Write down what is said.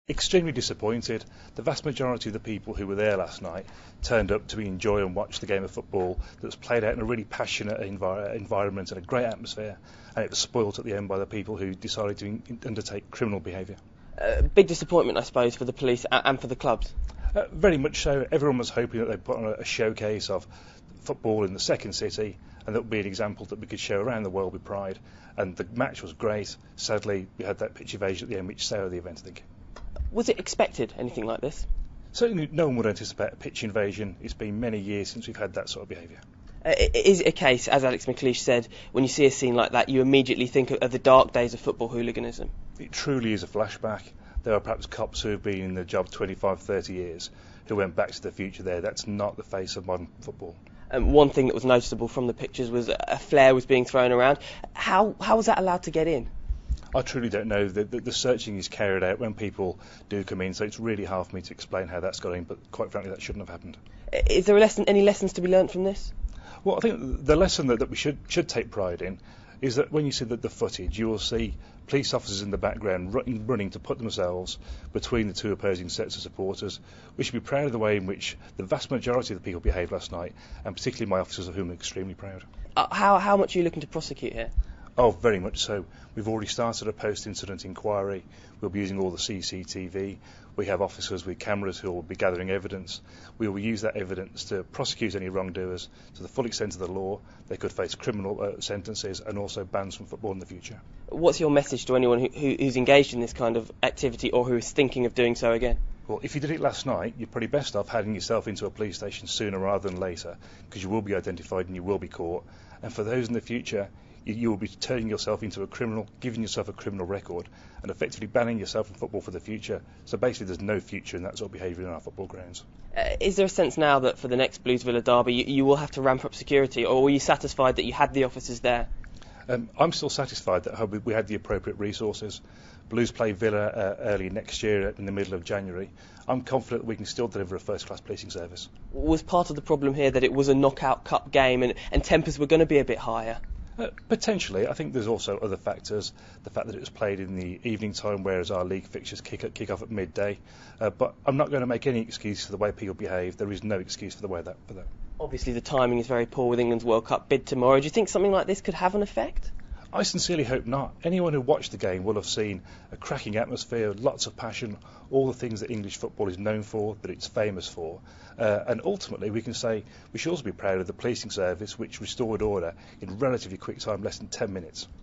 Extremely disappointed. The vast majority of the people who were there last night turned up to enjoy and watch the game of football that was played out in a really passionate environment and a great atmosphere, and it was spoilt at the end by the people who decided to undertake criminal behaviour. Big disappointment, I suppose, for the police and for the clubs. Very much so. Everyone was hoping that they'd put on a showcase of football in the second city, and that would be an example that we could show around the world with pride. And the match was great. Sadly, we had that pitch evasion at the end, which soured the event, I think. Was it expected, anything like this? Certainly no one would anticipate a pitch invasion. It's been many years since we've had that sort of behaviour. Is it a case, as Alex McLeish said, when you see a scene like that, you immediately think of the dark days of football hooliganism? It truly is a flashback. There are perhaps cops who have been in the job 25, 30 years who went back to the future there. That's not the face of modern football. One thing that was noticeable from the pictures was a flare was being thrown around. How was that allowed to get in? I truly don't know. The searching is carried out when people do come in, so it's really hard for me to explain how that's got in, but quite frankly that shouldn't have happened. Is there any lessons to be learnt from this? Well, I think the lesson that we should take pride in is that when you see the footage, you will see police officers in the background running to put themselves between the two opposing sets of supporters. We should be proud of the way in which the vast majority of the people behaved last night, and particularly my officers, of whom I'm extremely proud. How much are you looking to prosecute here? Oh, very much so. We've already started a post-incident inquiry. We'll be using all the CCTV. We have officers with cameras who will be gathering evidence. We will use that evidence to prosecute any wrongdoers to the full extent of the law. They could face criminal sentences and also bans from football in the future. What's your message to anyone who's engaged in this kind of activity or who is thinking of doing so again? Well, if you did it last night, you're probably best off handing yourself into a police station sooner rather than later, because you will be identified and you will be caught. And for those in the future, you will be turning yourself into a criminal, giving yourself a criminal record, and effectively banning yourself from football for the future. So basically there's no future in that sort of behaviour in our football grounds. Is there a sense now that for the next Blues Villa derby you will have to ramp up security, or were you satisfied that you had the officers there? I'm still satisfied that we had the appropriate resources. Blues play Villa early next year in the middle of January. I'm confident that we can still deliver a first-class policing service. Was part of the problem here that it was a knockout cup game and tempers were going to be a bit higher? Potentially. I think there's also other factors. The fact that it was played in the evening time, whereas our league fixtures kick off at midday. But I'm not going to make any excuse for the way people behave. There is no excuse for that. Obviously the timing is very poor with England's World Cup bid tomorrow. Do you think something like this could have an effect? I sincerely hope not. Anyone who watched the game will have seen a cracking atmosphere, lots of passion, all the things that English football is known for, that it's famous for. And ultimately we can say we should also be proud of the policing service, which restored order in relatively quick time, less than 10 minutes.